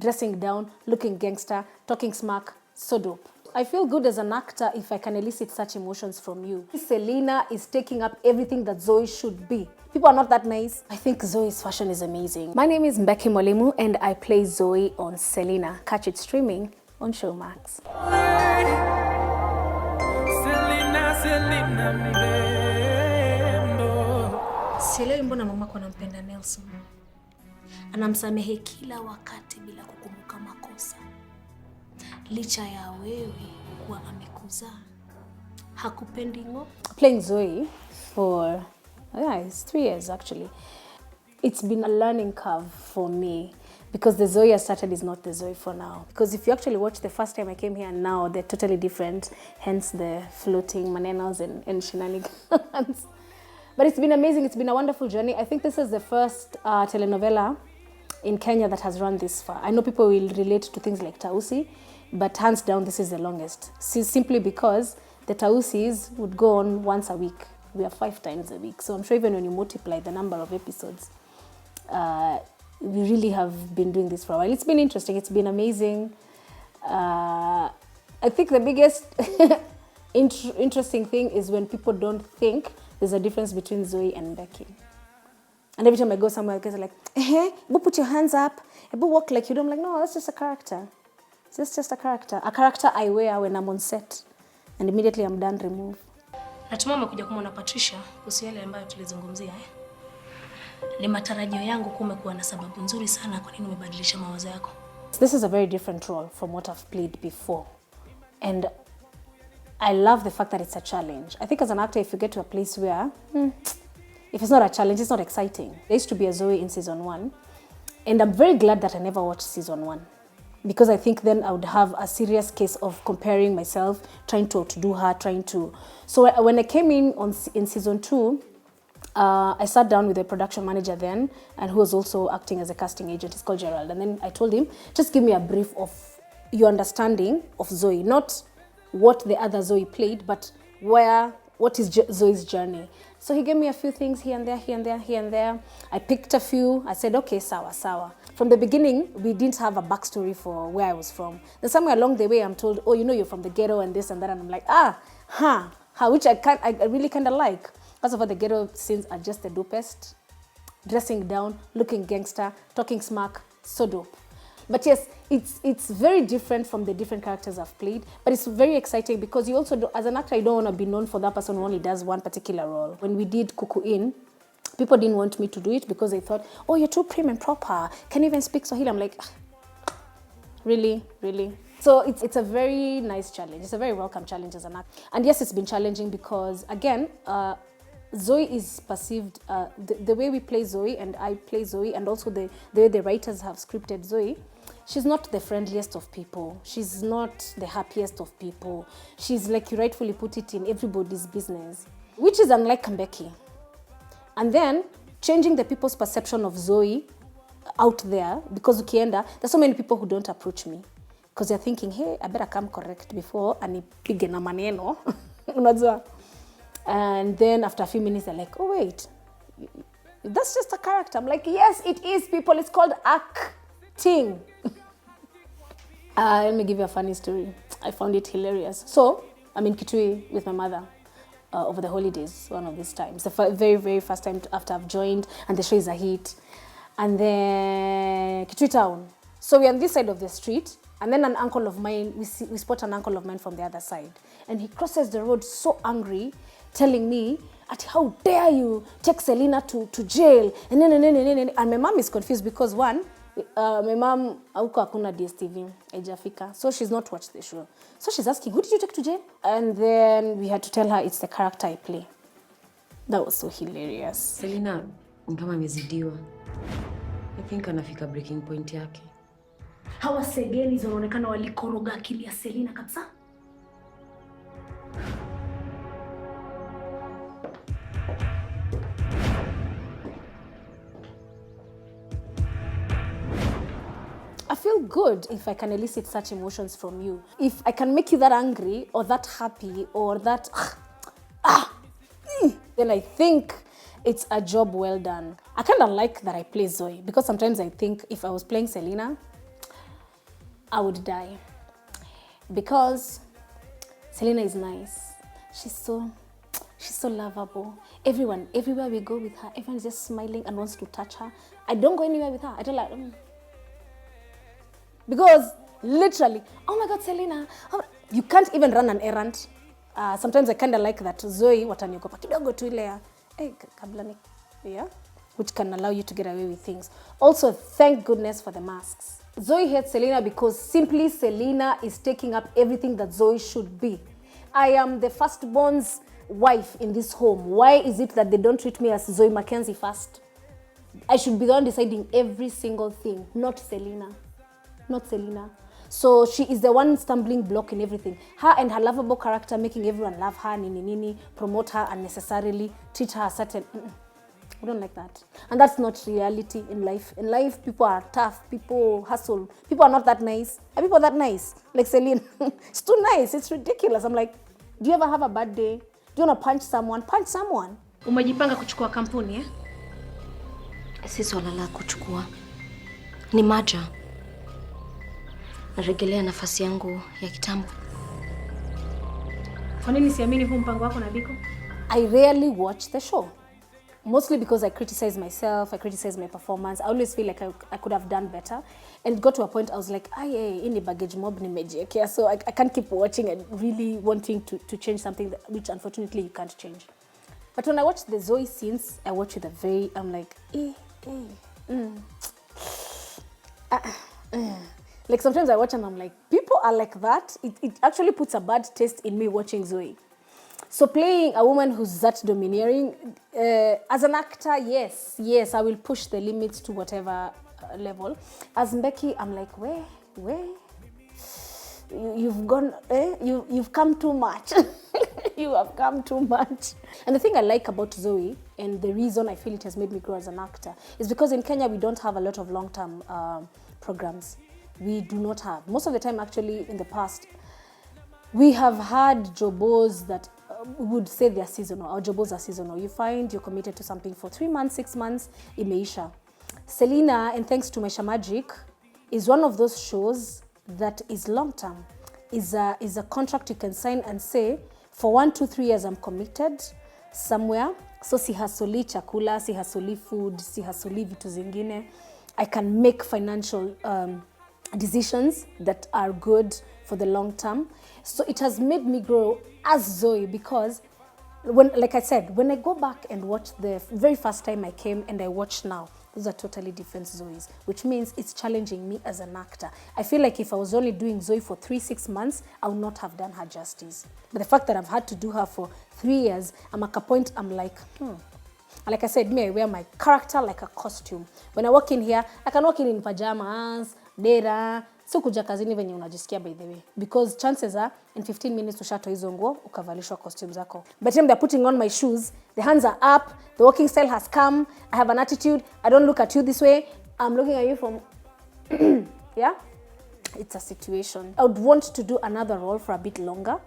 dressing down, looking gangster, talking smack, so dope. I feel good as an actor if I can elicit such emotions from you. Selena is taking up everything that Zoe should be. People are not that nice. I think Zoe's fashion is amazing. My name is Mbeki Mwalimu and I play Zoe on Selena. Catch it streaming on Showmax. Sielewi mbona mamako anampenda Nelson. Anamsamehe kila wakati bila kukumbuka makosa. Licha ya wewe kuwa amekuzaa. Hakupendi ngo. Playing Zoe for it's 3 years actually. It's been a learning curve for me because the Zoe I started is not the Zoe for now. Because if you actually watch the first time I came here and now, they're totally different. Hence the floating manenos and shenanigans. But it's been amazing. It's been a wonderful journey. I think this is the first telenovela in Kenya that has run this far. I know people will relate to things like Tausi, but hands down, this is the longest. Simply because the Tausis would go on once a week. We are 5 times a week. So I'm sure even when you multiply the number of episodes, we really have been doing this for a while. It's been interesting. It's been amazing. I think the biggest interesting thing is when people don't think there's a difference between Zoe and Mbeki. And every time I go somewhere, guys are like, put your hands up, walk like you don't. I'm like, no, that's just a character. It's just a character. A character I wear when I'm on set. And immediately I'm done, remove. Natumai umekuja kumuona Patricia kuhusu yale ambayo tulizungumzia. Ni matarajio yangu kumekuwa na sababu nzuri sana kwa nini umebadilisha mawazo yako. This is a very different role from what I've played before. And I love the fact that it's a challenge. I think as an actor, if you get to a place where, if it's not a challenge, it's not exciting. There used to be a Zoe in season 1. And I'm very glad that I never watched season 1. Because I think then I would have a serious case of comparing myself, trying to outdo her, So when I came in season 2, I sat down with the production manager then, and who was also acting as a casting agent. He's called Gerald. And then I told him, just give me a brief of your understanding of Zoe. Not what the other Zoe played, but what is Zoe's journey. So he gave me a few things here and there. I picked a few. I said, okay, sawa. From the beginning, we didn't have a backstory for where I was from. Then somewhere along the way, I'm told, oh, you're from the ghetto and this and that. And I'm like, which I really kind of like. First of all, the ghetto scenes are just the dopest. Dressing down, looking gangster, talking smack, so dope. But yes, it's very different from the different characters I've played. But it's very exciting because you also, as an actor, you don't want to be known for that person who only does one particular role. When we did Kuku In, people didn't want me to do it because they thought, oh, you're too prim and proper. Can you even speak Swahili? I'm like, really? So it's a very nice challenge. It's a very welcome challenge as an actor. And yes, it's been challenging because, again, Zoe is perceived, the way we play Zoe and I play Zoe, and also the way the writers have scripted Zoe, she's not the friendliest of people. She's not the happiest of people. She's, like you rightfully put it, in everybody's business, which is unlike Mbeki. And then changing the people's perception of Zoe out there, because ukienda, there's so many people who don't approach me because they're thinking, hey, I better come correct before anipige na maneno. Unajua? And then after a few minutes, they're like, oh, wait, that's just a character. I'm like, yes, it is, people. It's called acting. Let me give you a funny story. I found it hilarious. So I'm in Kitui with my mother over the holidays, one of these times. The very, very first time after I've joined, and the show is a hit. And then Kitui town. So we're on this side of the street, and then an uncle of mine, we spot an uncle of mine from the other side. And he crosses the road so angry, telling me, how dare you take Selena to jail? And my mom is confused because one, my mom hauko hakuna DSTV, haijafika. So she's not watched the show. So she's asking, who did you take to jail? And then we had to tell her it's the character I play. That was so hilarious. Selena, kama amezidiwa. I think anafika breaking point yake. Hawa segeni wanaonekana walikoroga akili ya Selena kabisa. I feel good if I can elicit such emotions from you. If I can make you that angry or that happy or that then I think it's a job well done. I kind of like that I play Zoe because sometimes I think if I was playing Selena, I would die. Because Selena is nice. She's so lovable. Everywhere we go with her, everyone's just smiling and wants to touch her. I don't go anywhere with her. I don't like, because literally, oh my God, Selena, you can't even run an errand. Sometimes I kind of like that. Zoe, wataniogopa kidogo tu ile kabla ni, yeah, which can allow you to get away with things. Also, thank goodness for the masks. Zoe hates Selena because simply Selena is taking up everything that Zoe should be. I am the firstborn's wife in this home. Why is it that they don't treat me as Zoe Mackenzie first? I should be the one deciding every single thing, not Selena. Not Selena. So she is the one stumbling block in everything. Her and her lovable character making everyone love her, nini, promote her unnecessarily, treat her a certain... We don't like that. And that's not reality in life. In life, people are tough, people hustle. People are not that nice. Are people that nice? Like Selena. It's too nice. It's ridiculous. I'm like, do you ever have a bad day? Do you want to punch someone? Punch someone. Umejipanga kuchukua kampuni, eh? Si swala la kuchukua. Ni maja. Narejelea nafasi yangu ya kitambo. Kwa nini siamini huu mpango wako na Biko? I rarely watch the show. Mostly because I criticize myself, I criticize my performance. I always feel like I could have done better. And it got to a point I was like, ini baggage mob nimejiekea. So I can't keep watching and really wanting to change something that, which unfortunately you can't change. But when I watch the Zoe scenes, I watch with I'm like, Like sometimes I watch and I'm like, people are like that. It actually puts a bad taste in me watching Zoe. So playing a woman who's that domineering, as an actor, yes, I will push the limits to whatever level. As Mbeki, I'm like, where? You've gone, you've come too much. You have come too much. And the thing I like about Zoe, and the reason I feel it has made me grow as an actor, is because in Kenya, we don't have a lot of long-term programs. We do not have. Most of the time, actually, in the past, we have had jobos that would say they're seasonal. Our jobos are seasonal. You find you're committed to something for 3 months, 6 months, imeisha. Selena, and thanks to Maisha Magic, is one of those shows that is long-term. Is a contract you can sign and say, for 1, 2, 3 years I'm committed somewhere. So sihasoli chakula, sihasoli food, sihasoli vitu zingine. I can make financial decisions that are good for the long term. So it has made me grow as Zoe because like I said, when I go back and watch the very first time I came and I watch now, those are totally different Zoes, which means it's challenging me as an actor. I feel like if I was only doing Zoe for 3-6 months, I would not have done her justice. But the fact that I've had to do her for 3 years, I'm at a point I'm like, Like I said, I wear my character like a costume. When I walk in here, I can walk in pajamas, dera, so kuja kazini venye unajisikia by the way. Because chances are, in 15 minutes ushatoa hizo nguo, ukavalishwa costume zako. By the time they're putting on my shoes, the hands are up, the walking style has come, I have an attitude, I don't look at you this way, I'm looking at you from, yeah? It's a situation. I would want to do another role for a bit longer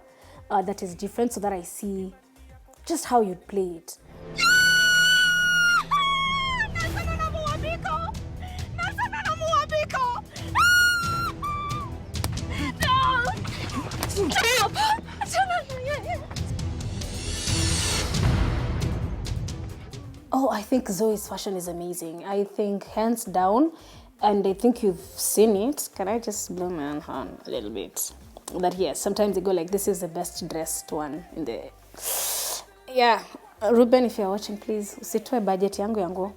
that is different so that I see just how you'd play it. Oh, I think Zoe's fashion is amazing. I think hands down, and I think you've seen it. Can I just blow my own horn a little bit? That yes, sometimes they go like, this is the best dressed one in the... Yeah, Ruben, if you're watching, please, usitoe budget yangu.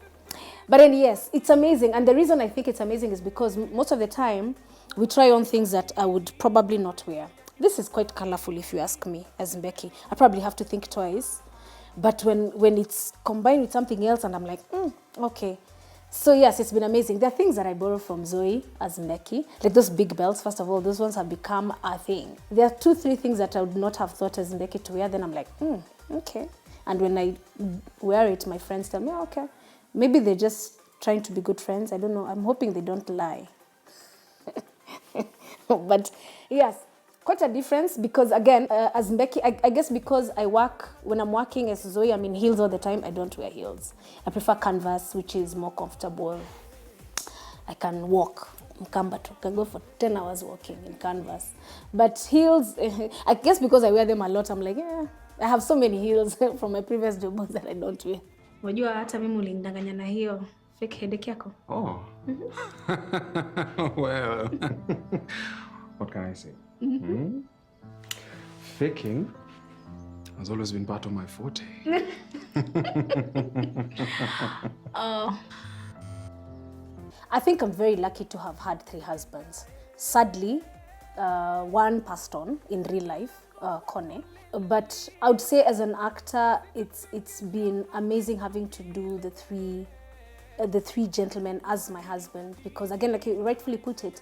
But then yes, it's amazing. And the reason I think it's amazing is because most of the time, we try on things that I would probably not wear. This is quite colorful if you ask me, as Mbeki. I probably have to think twice. But when it's combined with something else and I'm like, okay. So yes, it's been amazing. There are things that I borrow from Zoe as Mbeki. Like those big belts, first of all, those ones have become a thing. There are 2-3 things that I would not have thought as Mbeki to wear. Then I'm like, okay. And when I wear it, my friends tell me, okay. Maybe they're just trying to be good friends. I don't know. I'm hoping they don't lie. But yes, quite a difference because again, as Mbeki, I guess because when I'm working as Zoe, I'm in heels all the time. I don't wear heels. I prefer canvas, which is more comfortable. I can walk Mkamba tu, can go for 10 hours walking in canvas. But heels, I guess because I wear them a lot, I'm like, yeah, I have so many heels from my previous jobs that I don't wear. Wajua hata mimi ulinidanganya na hiyo fake headache yako. Oh. Well, what can I say? Faking has always been part of my forte. I think I'm very lucky to have had 3 husbands. Sadly, one passed on in real life, Kone. But I would say as an actor, it's been amazing having to do the three gentlemen as my husband, because again, like you rightfully put it,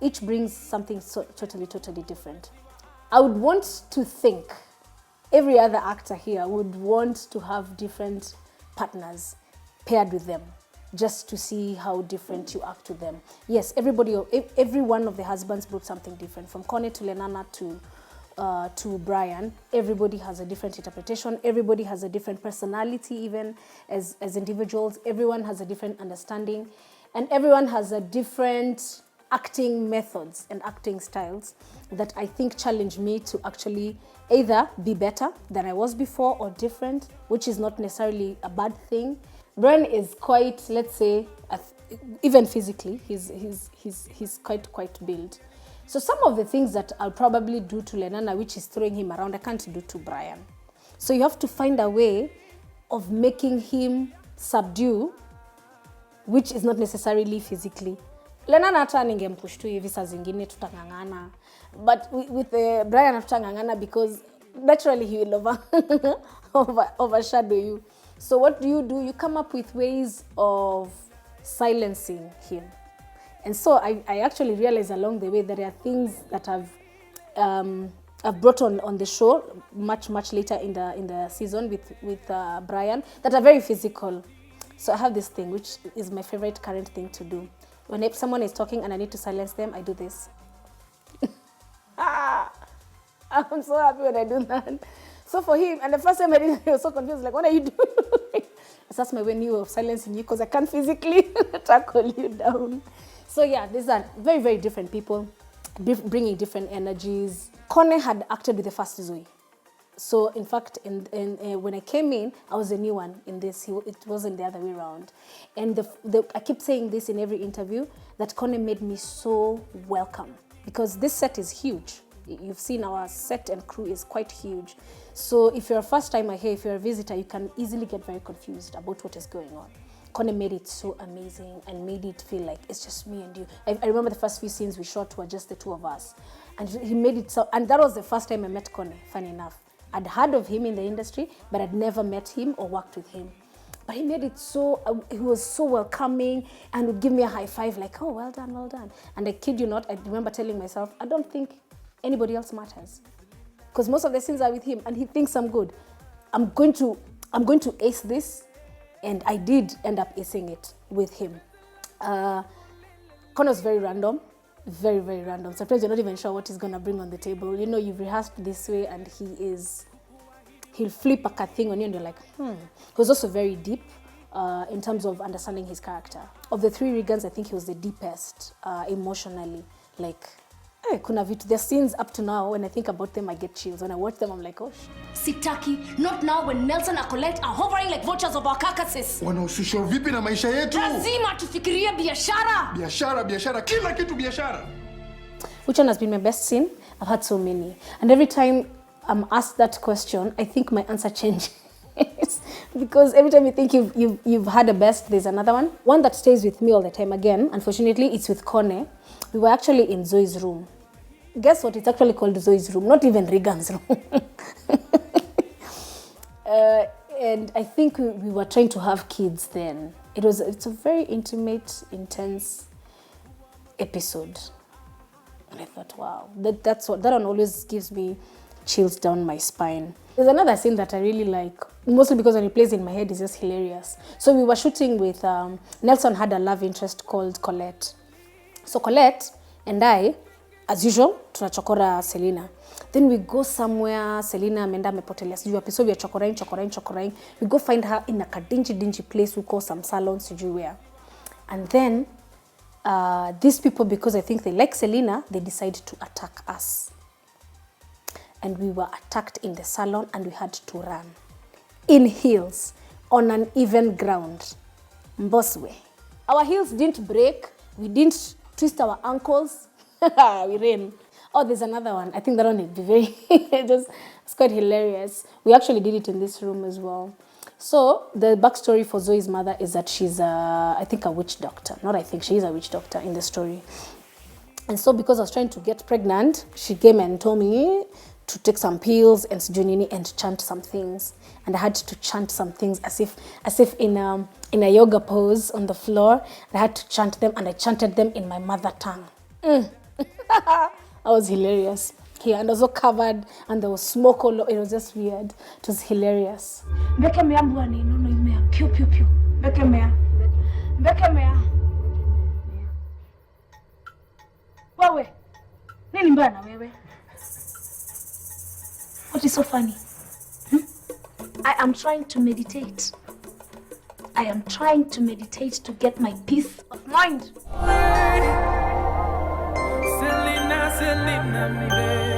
each brings something totally different. I would want to think every other actor here would want to have different partners paired with them, just to see how different you act with them. Yes, every one of the husbands brought something different, from Kone to Lenana to Brian. Everybody has a different interpretation. Everybody has a different personality, even as individuals. Everyone has a different understanding, and everyone has a different acting methods and acting styles that I think challenge me to actually either be better than I was before or different, which is not necessarily a bad thing. Brian is quite, let's say, even physically, he's quite built. So some of the things that I'll probably do to Lenana, which is throwing him around, I can't do to Brian. So you have to find a way of making him subdue, which is not necessarily physically. Lenana hata ningempush tu hivi saa zingine tutangangana. But with Brian hatutangangana because naturally he will overshadow you. So what do? You come up with ways of silencing him. And so I actually realized along the way that there are things that I've brought on the show much later in the season with Brian that are very physical. So I have this thing, which is my favorite current thing to do. When someone is talking and I need to silence them, I do this. I'm so happy when I do that. So for him, and the first time I did it, he was so confused, like, what are you doing? That's my way of silencing you, because I can't physically tackle you down. So yeah, these are very, very different people, bringing different energies. Kone had acted with the first Zoe. So in fact, when I came in, I was a new one in this. It wasn't the other way around. And I keep saying this in every interview, that Kone made me so welcome, because this set is huge. You've seen our set and crew is quite huge. So if you're a first timer here, if you're a visitor, you can easily get very confused about what is going on. Kone made it so amazing and made it feel like it's just me and you. I remember the first few scenes we shot were just the two of us. And he made it so, and that was the first time I met Kone, funny enough. I'd heard of him in the industry, but I'd never met him or worked with him. But he made it so, he was so welcoming and would give me a high five like, oh, well done, well done. And I kid you not, I remember telling myself, I don't think anybody else matters, because most of the scenes are with him and he thinks I'm good. I'm going to ace this, and I did end up acing it with him. Connor's very random, very, very random. Sometimes you're not even sure what he's gonna bring on the table. You know, you've rehearsed this way and he'll flip a thing on you and you're like, He was also very deep in terms of understanding his character. Of the 3 Reagans, I think he was the deepest emotionally. Like, kuna vitu, the scenes up to now, when I think about them, I get chills. When I watch them, I'm like, oh, Sitaki, not now when Nelson and Colette are hovering like vultures of our carcasses. Wanahusishwa vipi na maisha yetu? Lazima tufikirie biashara. Biashara, kila kitu biashara. Which one has been my best scene? I've had so many. And every time I'm asked that question, I think my answer changes. Because every time you think you've had a best, there's another one. One that stays with me all the time, again, unfortunately, it's with Kone. We were actually in Zoe's room. Guess what? It's actually called Zoe's room, not even Reagan's room. And I think we were trying to have kids then. It's a very intimate, intense episode. And I thought, wow, that one always gives me chills down my spine. There's another scene that I really like, mostly because when it plays in my head, it's just hilarious. So we were shooting with, Nelson had a love interest called Colette. So Colette and I, as usual, tunachokora Selena. Then we go somewhere, Selena ameenda amepotelea sijui wapi, so we are chokoraing. We go find her in a dingy place we call some salon sijui where. And then these people, because I think they like Selena, they decided to attack us. And we were attacked in the salon and we had to run. In heels, on an even ground. Mboswe. Our heels didn't break. We didn't twist our ankles. We ran. Oh, there's another one. I think that one would be very, it's quite hilarious. We actually did it in this room as well. So the backstory for Zoe's mother is that she's I think a witch doctor. Not I think, she is a witch doctor in the story. And so because I was trying to get pregnant, she came and told me to take some pills and sujunini and chant some things. And I had to chant some things as if in a yoga pose on the floor. I had to chant them, and I chanted them in my mother tongue. That was hilarious. Yeah, and also covered, and there was smoke all over. It was just weird. It was hilarious. Mbeki Mwalimu no imea. Pew pew pew. Mbeki Mwalimu. Mbeki Mwalimu. Wewe. Nini mbaya na wewe? What is so funny? I am trying to meditate. I am trying to meditate to get my peace of mind. Selena, Selena,